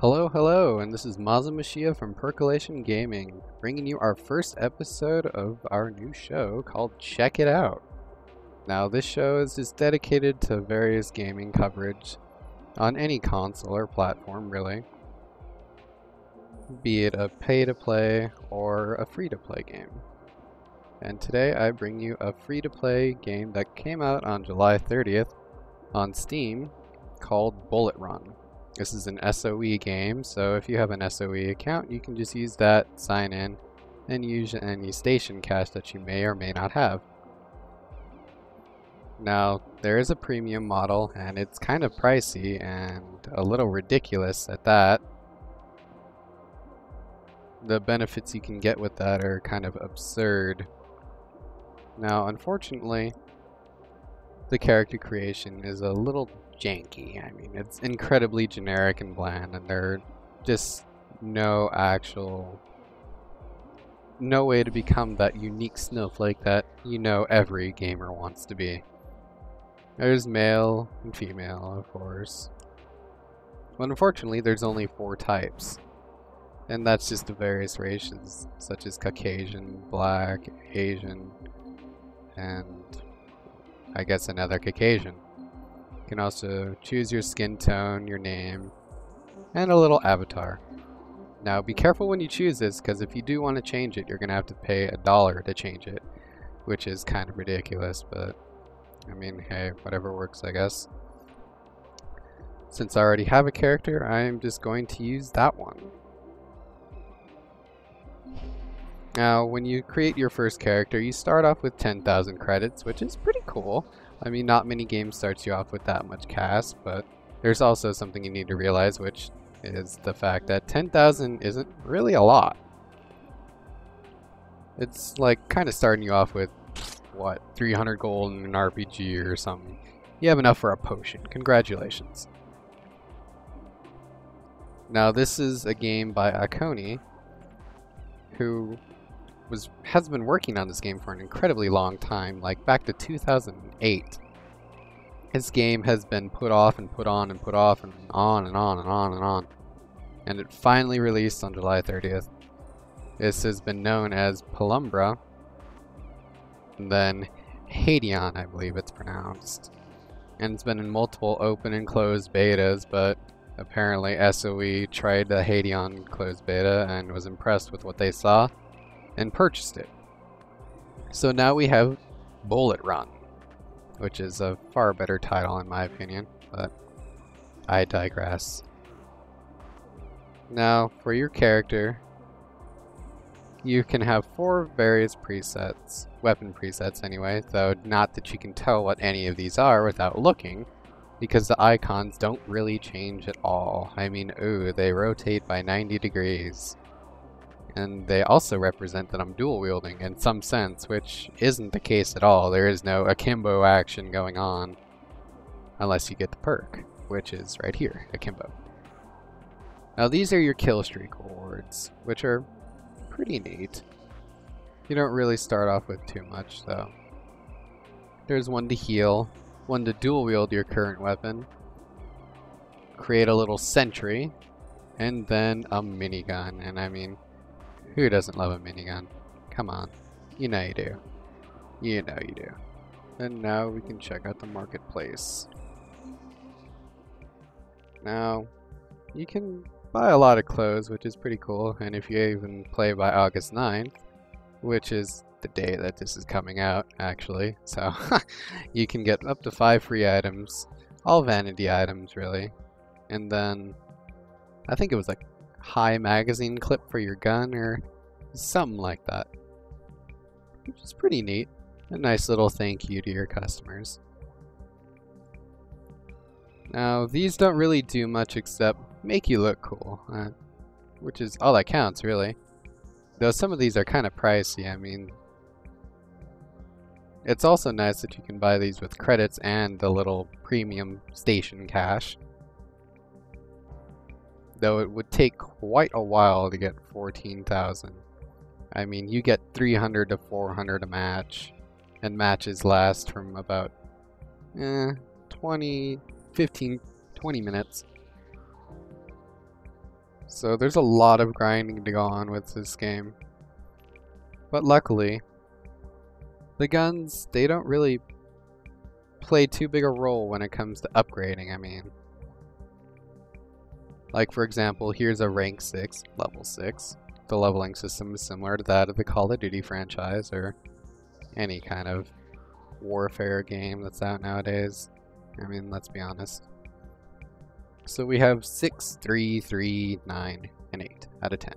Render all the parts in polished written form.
Hello, and this is Mazamashia from Percolation Gaming, bringing you our first episode of our new show called Check It Out. Now, this show is just dedicated to various gaming coverage on any console or platform, really, be it a pay-to-play or a free-to-play game. And today I bring you a free-to-play game that came out on July 30th on Steam called Bullet Run. This is an SOE game, so if you have an SOE account, you can just use that, sign in, and use any station cache that you may or may not have. Now, there is a premium model, and it's kind of pricey and a little ridiculous at that. The benefits you can get with that are kind of absurd. Now, unfortunately, the character creation is a little janky. I mean, it's incredibly generic and bland, and there are just no way to become that unique snowflake that every gamer wants to be. There's male and female, of course. But unfortunately, there's only 4 types. And that's just the various races, such as Caucasian, Black, Asian, and I guess another Caucasian. You can also choose your skin tone, your name, and a little avatar. Now be careful when you choose this, because if you do want to change it, you're going to have to pay $1 to change it, which is kind of ridiculous, but I mean, hey, whatever works, I guess. Since I already have a character, I'm just going to use that one. Now, when you create your first character, you start off with 10,000 credits, which is pretty cool. I mean, not many games starts you off with that much cash, but there's also something you need to realize, which is the fact that 10,000 isn't really a lot. It's like kind of starting you off with, what, 300 gold in an RPG or something. You have enough for a potion. Congratulations. Now, this is a game by Akoni, who has been working on this game for an incredibly long time, like back to 2008. This game has been put off and put on and put off and on and on and on and on. And it finally released on July 30th. This has been known as Penumbra, and then Hadeon, I believe it's pronounced. And it's been in multiple open and closed betas, but apparently SOE tried the Hadeon closed beta and was impressed with what they saw and purchased it. So now we have Bullet Run, which is a far better title in my opinion, but I digress. Now, for your character, you can have 4 various presets, weapon presets anyway, though not that you can tell what any of these are without looking, because the icons don't really change at all. I mean, ooh, they rotate by 90 degrees. And they also represent that I'm dual wielding in some sense, which isn't the case at all. There is no akimbo action going on unless you get the perk, which is right here, akimbo. Now these are your kill streak rewards, which are pretty neat. You don't really start off with too much though. There's one to heal, one to dual wield your current weapon, create a little sentry, and then a minigun. And I mean, who doesn't love a minigun? Come on. You know you do. You know you do. And now we can check out the marketplace. Now, you can buy a lot of clothes, which is pretty cool. And if you even play by August 9th, which is the day that this is coming out, actually. So, you can get up to 5 free items. All vanity items, really. And then, I think it was like high magazine clip for your gun or something like that, which is pretty neat. A nice little thank you to your customers. Now these don't really do much except make you look cool, which is all that counts really, though some of these are kind of pricey. I mean, it's also nice that you can buy these with credits and the little premium station cache. Though it would take quite a while to get 14,000. I mean, you get 300 to 400 a match, and matches last from about 15, 20 minutes. So there's a lot of grinding to go on with this game. But luckily, the guns, they don't really play too big a role when it comes to upgrading, I mean. Like for example, here's a rank 6, level 6. The leveling system is similar to that of the Call of Duty franchise or any kind of warfare game that's out nowadays. I mean, let's be honest. So we have 6, 3, 3, 9, and 8 out of 10.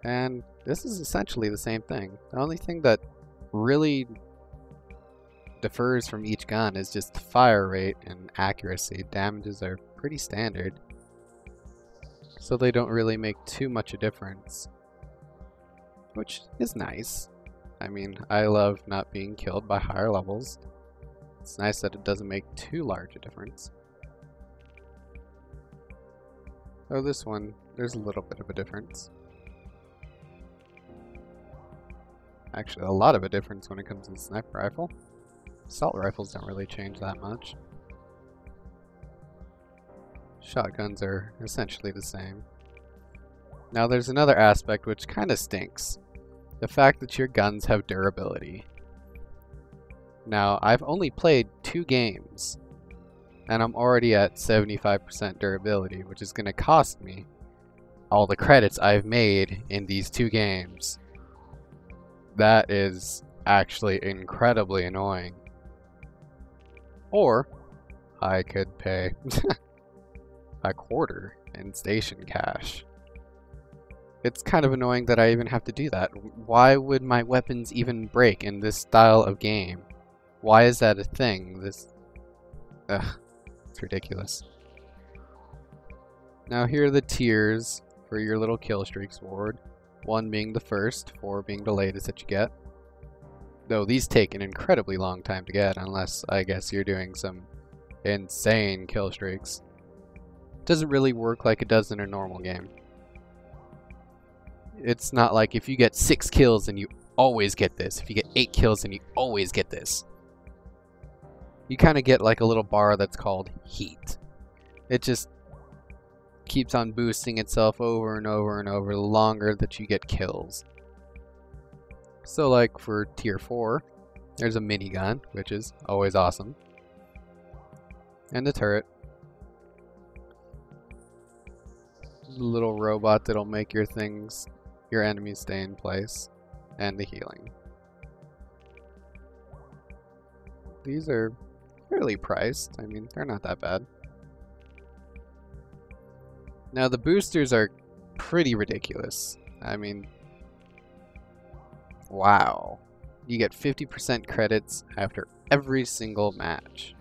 And this is essentially the same thing. The only thing that really differs from each gun is just fire rate and accuracy. Damages are pretty standard, so they don't really make too much a difference, which is nice. I mean, I love not being killed by higher levels. It's nice that it doesn't make too large a difference. Oh, this one, there's a little bit of a difference. Actually, a lot of a difference when it comes to the sniper rifle. Assault rifles don't really change that much. Shotguns are essentially the same. Now there's another aspect which kind of stinks. The fact that your guns have durability. Now, I've only played 2 games, and I'm already at 75% durability, which is going to cost me all the credits I've made in these 2 games. That is actually incredibly annoying. Or, I could pay a quarter in station cash. It's kind of annoying that I even have to do that. Why would my weapons even break in this style of game? Why is that a thing? It's ridiculous. Now here are the tiers for your little kill streak sword. 1 being the first, 4 being the latest that you get. Though these take an incredibly long time to get, unless I guess you're doing some insane kill streaks. Doesn't really work like it does in a normal game. It's not like if you get 6 kills then you always get this. If you get 8 kills then you always get this. You kind of get like a little bar that's called heat. It just keeps on boosting itself over and over and over the longer that you get kills. So like for tier 4, there's a minigun, which is always awesome. And the turret. The little robot that'll make your enemies stay in place. And the healing. These are fairly priced. I mean, they're not that bad. Now the boosters are pretty ridiculous. I mean, wow. You get 50% credits after every single match.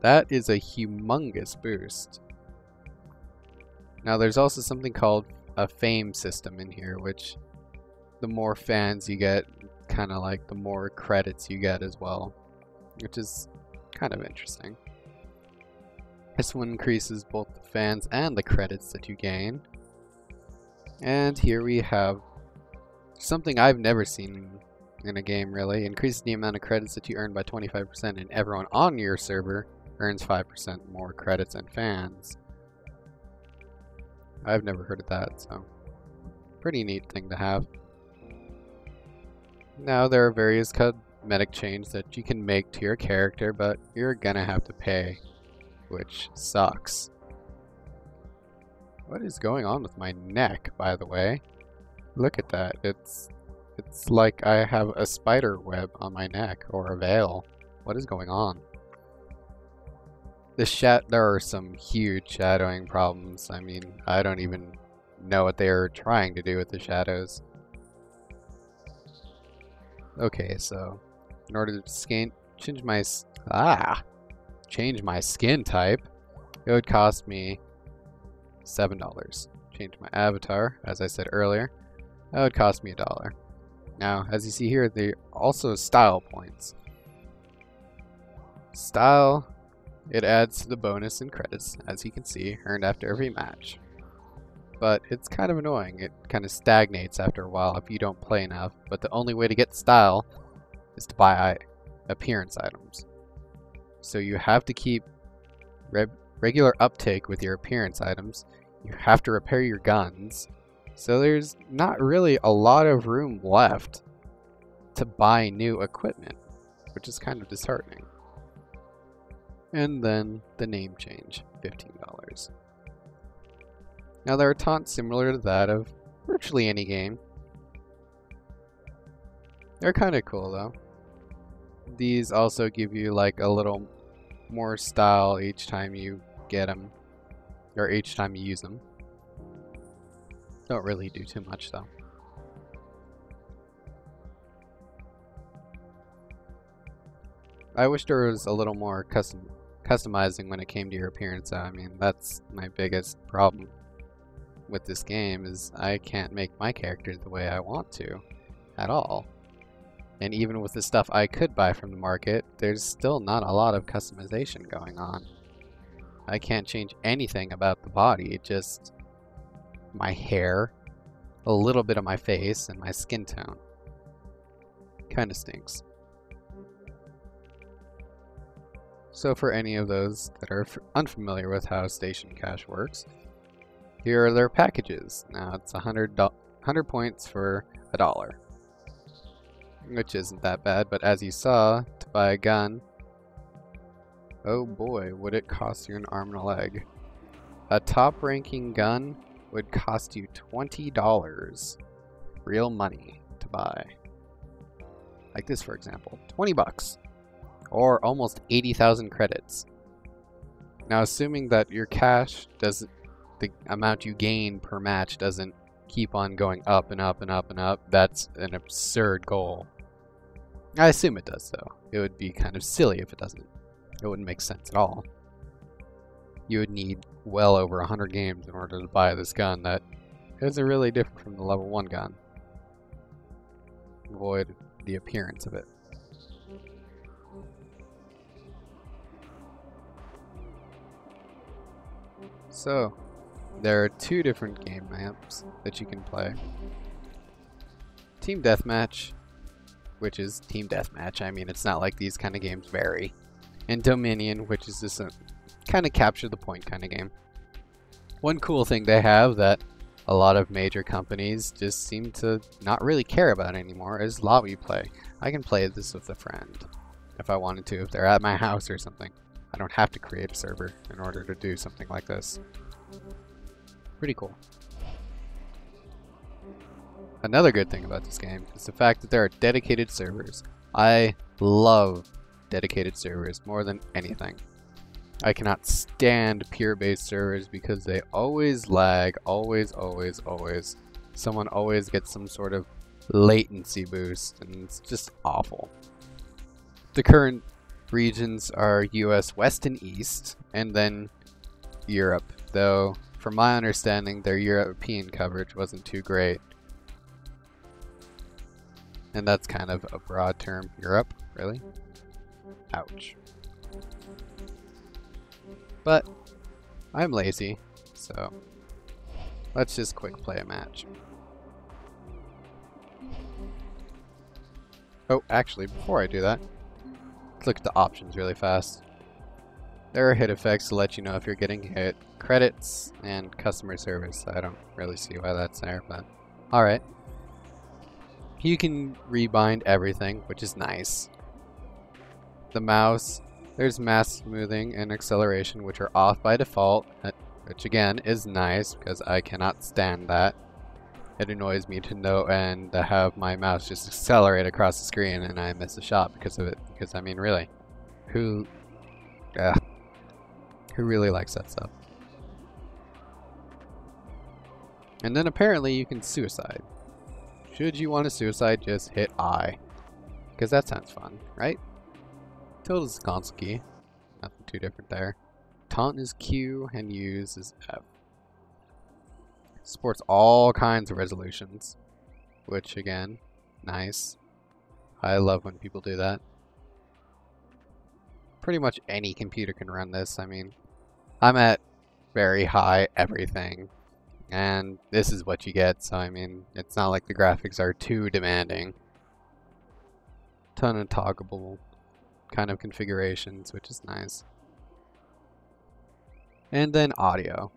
That is a humongous boost. Now there's also something called a fame system in here, which the more fans you get, kind of like the more credits you get as well, which is kind of interesting. This one increases both the fans and the credits that you gain. And here we have something I've never seen in a game really. Increases the amount of credits that you earn by 25%, and everyone on your server earns 5% more credits and fans. I've never heard of that, so pretty neat thing to have. Now there are various cosmetic changes that you can make to your character, but you're gonna have to pay, which sucks. What is going on with my neck, by the way? Look at that. It's like I have a spider web on my neck, or a veil. What is going on? There are some huge shadowing problems. I mean, I don't even know what they are trying to do with the shadows. Okay, so in order to change my skin type, it would cost me $7. Change my avatar, as I said earlier, that would cost me $1. Now, as you see here, there are also style points. Style, it adds to the bonus and credits, as you can see, earned after every match. But it's kind of annoying. It kind of stagnates after a while if you don't play enough. But the only way to get style is to buy appearance items. So you have to keep regular uptake with your appearance items. You have to repair your guns. So there's not really a lot of room left to buy new equipment, which is kind of disheartening. And then the name change, $15. Now there are taunts similar to that of virtually any game. They're kind of cool though. These also give you like a little more style each time you get them, or each time you use them. Don't really do too much though. I wish there was a little more customizing when it came to your appearance. I mean, that's my biggest problem with this game, is I can't make my character the way I want to at all. And even with the stuff I could buy from the market, there's still not a lot of customization going on. I can't change anything about the body, just my hair, a little bit of my face, and my skin tone. Kinda stinks. So for any of those that are unfamiliar with how Station Cash works, here are their packages. Now it's 100 points for $1. Which isn't that bad, but as you saw, to buy a gun, oh boy, would it cost you an arm and a leg. A top-ranking gun would cost you $20, real money, to buy. Like this, for example, 20 bucks, or almost 80,000 credits. Now, assuming that your cash doesn't, the amount you gain per match doesn't keep on going up and up and up and up, that's an absurd goal. I assume it does, though. It would be kind of silly if it doesn't. It wouldn't make sense at all. You would need well over 100 games in order to buy this gun that isn't really different from the level 1 gun. Avoid the appearance of it. So, there are 2 different game maps that you can play. Team Deathmatch, which is Team Deathmatch. I mean, it's not like these kind of games vary. And Dominion, which is just a kind of capture the point kind of game. One cool thing they have that a lot of major companies just seem to not really care about anymore is lobby play. I can play this with a friend if I wanted to, if they're at my house or something. I don't have to create a server in order to do something like this. Pretty cool. Another good thing about this game is the fact that there are dedicated servers. I love dedicated servers more than anything. I cannot stand peer-based servers because they always lag, always. Someone always gets some sort of latency boost, and it's just awful. The current regions are US West and East, and then Europe, though from my understanding their European coverage wasn't too great. And that's kind of a broad term. Europe? Really? Ouch. But I'm lazy, so let's just quick play a match. Oh, actually, before I do that, let's look at the options really fast. There are hit effects to let you know if you're getting hit, credits, and customer service. I don't really see why that's there, but alright. You can rebind everything, which is nice. The mouse, there's mass smoothing and acceleration, which are off by default, which again is nice because I cannot stand that. It annoys me to no end to have my mouse just accelerate across the screen and I miss a shot because of it. Because I mean, really, who really likes that stuff? And then apparently you can suicide. Should you want to suicide, just hit I. Because that sounds fun, right? Tilde is the console key. Nothing too different there. Taunt is Q and use is F. Supports all kinds of resolutions. Which again, nice. I love when people do that. Pretty much any computer can run this. I mean, I'm at very high everything. And this is what you get, so I mean, it's not like the graphics are too demanding. Ton of toggleable kind of configurations, which is nice. And then audio.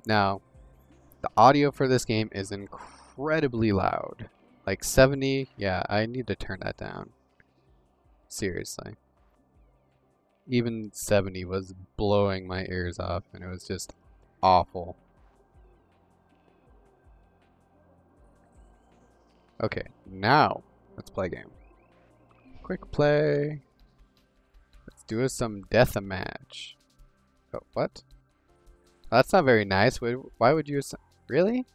Now, the audio for this game is incredibly loud. Like 70, yeah, I need to turn that down. Seriously. Even 70 was blowing my ears off, and it was just awful. Okay, now let's play a game. Quick play. Let's do some deathmatch. Oh, what? That's not very nice. Why would you? Really?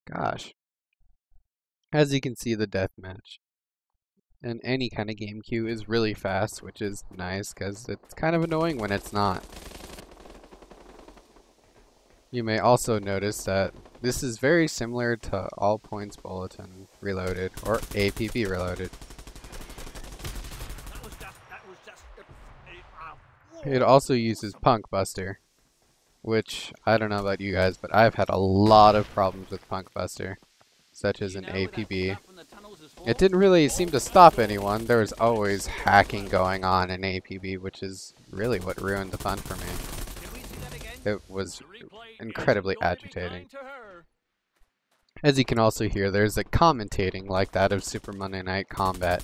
Gosh. As you can see, the deathmatch in any kind of game queue is really fast, which is nice because it's kind of annoying when it's not. You may also notice that this is very similar to All Points Bulletin Reloaded or APB Reloaded. It also uses Punk Buster, which I don't know about you guys, but I've had a lot of problems with Punk Buster, such as in APB. It didn't really seem to stop anyone. There was always hacking going on in APB, which is really what ruined the fun for me. It was incredibly agitating. As you can also hear, there's a commentating like that of Super Monday Night Combat.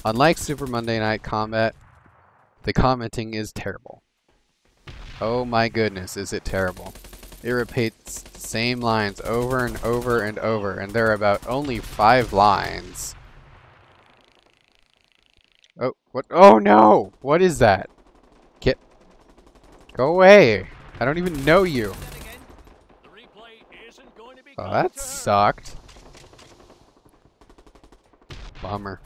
Unlike Super Monday Night Combat, the commenting is terrible. Oh my goodness, is it terrible. It repeats the same lines over and over and over, and there are about only 5 lines. Oh, what? Oh no! What is that? Go away! I don't even know you! Oh, that sucked. Bummer.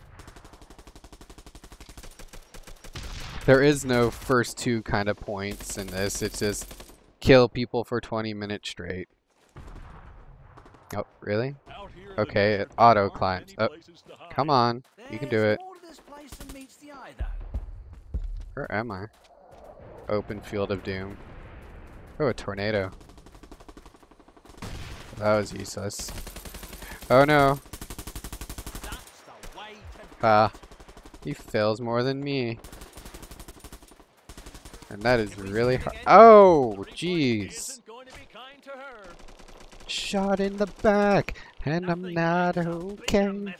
There is no first 2 kind of points in this. It's just kill people for 20 minutes straight. Oh, really? Okay, it auto climbs. Oh, come on. You can do it. Where am I? Open field of doom. Oh, a tornado. That was useless. Oh no. Ah, he fails more than me. And that is really hard. Oh, jeez. Shot in the back, and I'm not okay.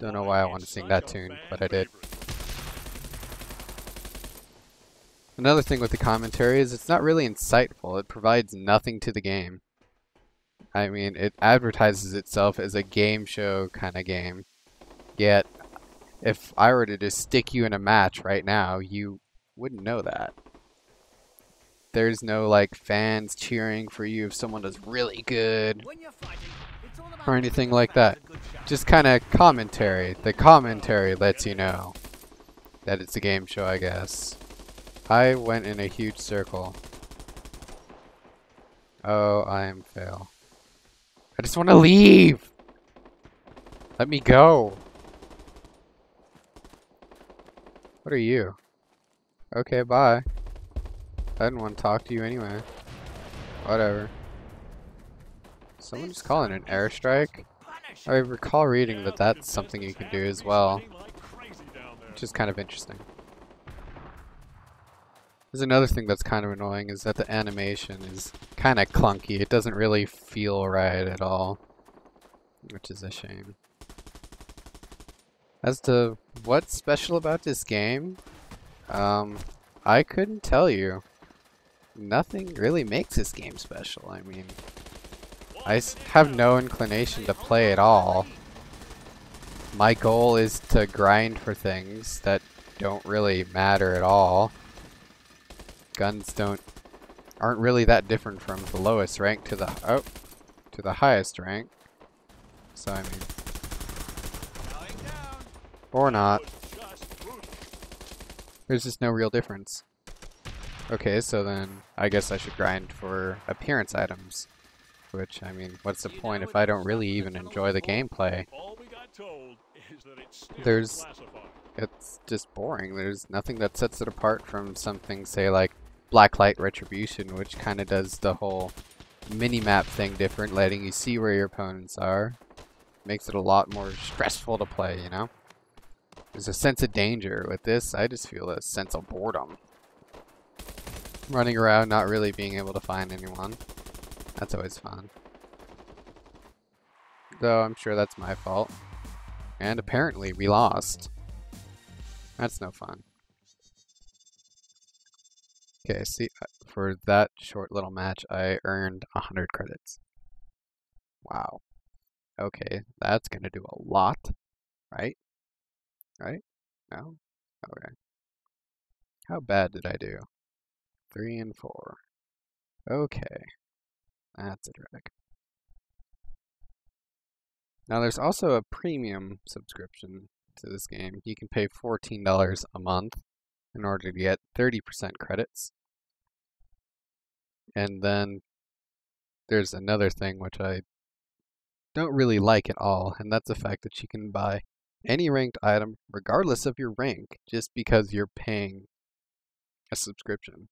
Don't know why I want to sing that tune, but I did. Another thing with the commentary is it's not really insightful. It provides nothing to the game. I mean, it advertises itself as a game show kind of game. Yet, if I were to just stick you in a match right now, you wouldn't know that. There's no, like, fans cheering for you if someone does really good or anything like that. Just kind of commentary. The commentary lets you know that it's a game show, I guess. I went in a huge circle. Oh, I am fail. I just want to leave! Let me go! What are you? Okay, bye. I didn't want to talk to you anyway. Whatever. Someone's calling an airstrike? I recall reading that that's something you can do as well. Which is kind of interesting. There's another thing that's kind of annoying is that the animation is kind of clunky. It doesn't really feel right at all. Which is a shame. As to what's special about this game, I couldn't tell you. Nothing really makes this game special. I mean, I have no inclination to play at all. My goal is to grind for things that don't really matter at all. Guns aren't really that different from the lowest rank to the highest rank. So I mean, or not. There's just no real difference. Okay, so then I guess I should grind for appearance items. Which, I mean, what's the point if I don't really even enjoy the gameplay? It's just boring. There's nothing that sets it apart from something, say, like Blacklight Retribution, which kind of does the whole mini-map thing different, letting you see where your opponents are. Makes it a lot more stressful to play, you know? There's a sense of danger. With this, I just feel a sense of boredom. Running around, not really being able to find anyone. That's always fun. Though I'm sure that's my fault. And apparently we lost. That's no fun. Okay, see, for that short little match, I earned 100 credits. Wow. Okay, that's gonna do a lot, right? Right? No? Okay. How bad did I do? 3 and 4. Okay. That's a drag. Now there's also a premium subscription to this game. You can pay $14 a month in order to get 30% credits. And then there's another thing which I don't really like at all, and that's the fact that you can buy any ranked item regardless of your rank just because you're paying a subscription.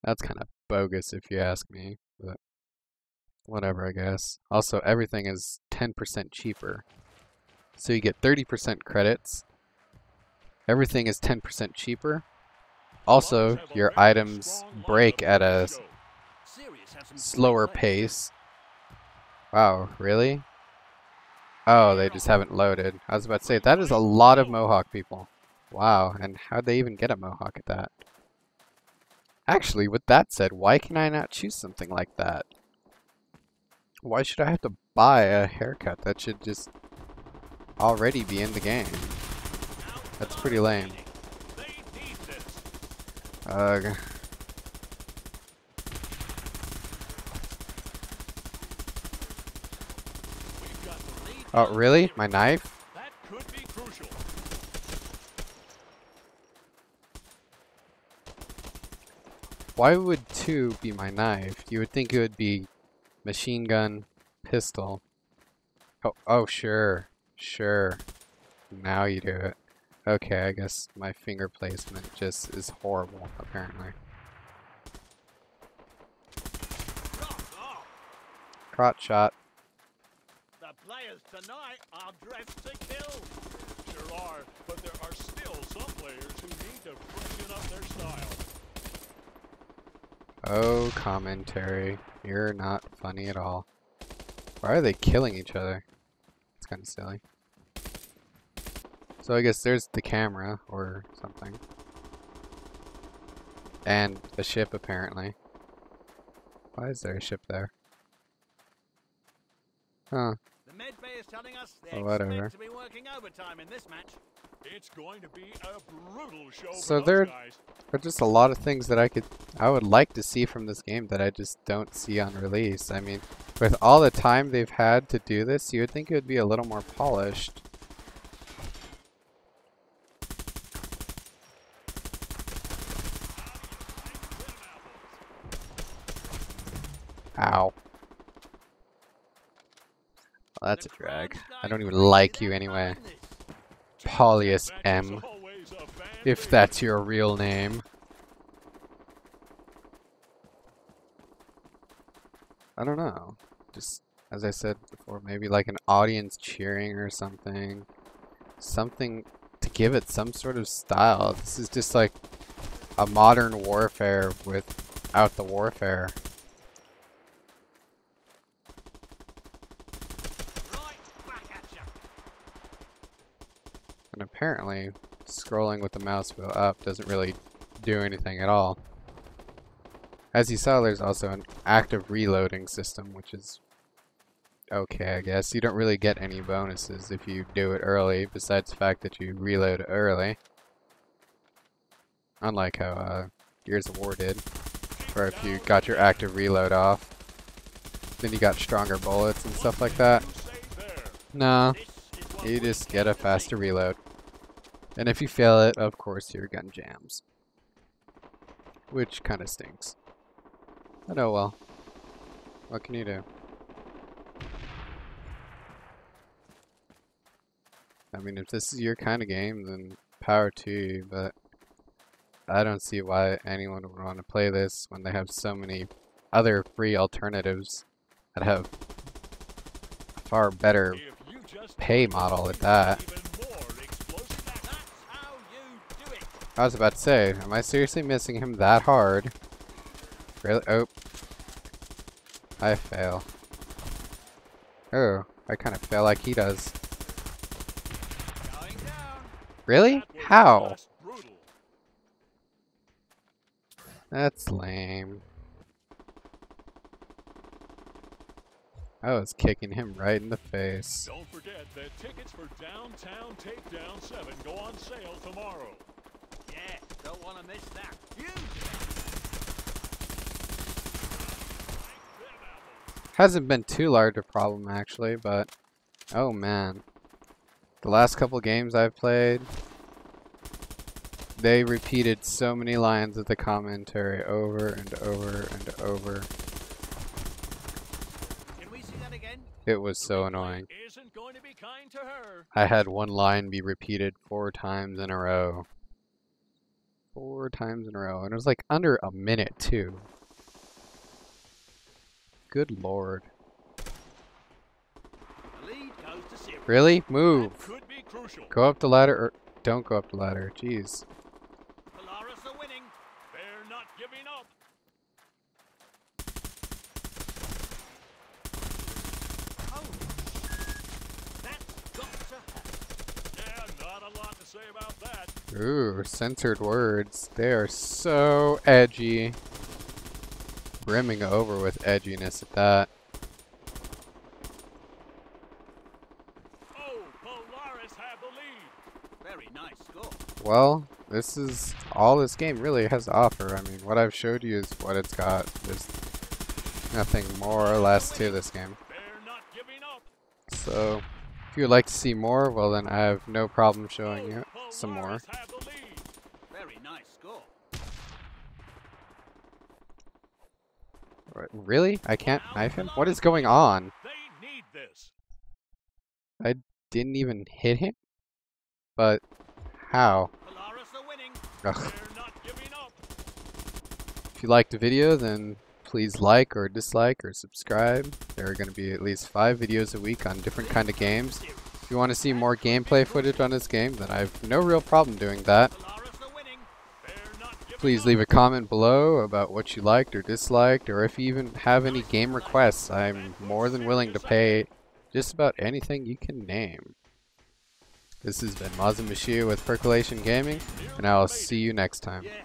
That's kind of bogus if you ask me, but whatever, I guess. Also, everything is 10% cheaper. So you get 30% credits. Everything is 10% cheaper. Also, your items break at a slower pace. Wow, really? Oh, they just haven't loaded. I was about to say, that is a lot of Mohawk people. Wow, and how'd they even get a Mohawk at that? Actually, with that said, why can I not choose something like that? Why should I have to buy a haircut that should just already be in the game? That's pretty lame. Ugh. Oh, really? My knife? That could be crucial. Why would 2 be my knife? You would think it would be machine gun, pistol. Oh, sure. Sure. Now you do it. Okay, I guess my finger placement just is horrible, apparently. Crotch shot. The players tonight are dressed to kill. Sure are, but there are still some players who need to freshen up their style. Oh, commentary. You're not funny at all. Why are they killing each other? It's kind of silly. So I guess there's the camera, or something. And a ship, apparently. Why is there a ship there? Huh. The med bay is telling us they Whatever. expect to be working overtime in this match. It's going to be a brutal show So for there those guys. are just a lot of things that I would like to see from this game that I just don't see on release. I mean, with all the time they've had to do this, you would think it would be a little more polished. Ow. Well, that's a drag. I don't even like you anyway. Paulius M. If that's your real name. I don't know. Just, as I said before, maybe like an audience cheering or something. Something to give it some sort of style. This is just like a modern warfare without the warfare. And apparently, scrolling with the mouse wheel up doesn't really do anything at all. As you saw, there's also an active reloading system, which is okay, I guess. You don't really get any bonuses if you do it early, besides the fact that you reload early. Unlike how Gears of War did, where if you got your active reload off, then you got stronger bullets and stuff like that. No, you just get a faster reload. And if you fail it, of course your gun jams. Which kind of stinks. But oh well. What can you do? I mean, if this is your kind of game, then power to you, but I don't see why anyone would want to play this when they have so many other free alternatives that have a far better pay model at that. I was about to say, am I seriously missing him that hard? Really? Oh. I fail. Oh, I kind of fail like he does. Going down. Really? That was How? just brutal. That's lame. I was kicking him right in the face. Don't forget that tickets for Downtown Takedown 7 go on sale tomorrow. Yeah, don't want to miss that. Hasn't been too large a problem actually, but oh man. The last couple games I've played, they repeated so many lines of the commentary over and over and over. Can we see that again? It was so annoying. Isn't going to be kind to her. I had one line be repeated 4 times in a row. 4 times in a row, and it was like under a minute too. Good lord. The lead goes to Sirius. Really? Move. That could be crucial. Go up the ladder or don't go up the ladder. Jeez. Polaris are winning. They're not giving up. Oh, that's got to happen. Yeah, not a lot to say about that. Ooh, censored words. They are so edgy. Brimming over with edginess at that. Oh, Polaris have the lead. Very nice score. Well, this is all this game really has to offer. I mean, what I've showed you is what it's got. There's nothing more or less to this game. They're not giving up. So, if you would like to see more, well then I have no problem showing you some more. Polaris have the lead. Very nice score. Really? I can't knife him? What is going on? They need this. I didn't even hit him? But how? Polaris are winning. Ugh. They're not giving up. If you liked the video, then please like or dislike or subscribe. There are going to be at least 5 videos a week on different kind of games. If you want to see more gameplay footage on this game, then I have no real problem doing that. Polaris are winning. They're not giving Please up. leave a comment below about what you liked or disliked, or if you even have any game requests. I'm more than willing to pay just about anything you can name. This has been Mazamashia with Percolation Gaming, and I'll see you next time. Yeah.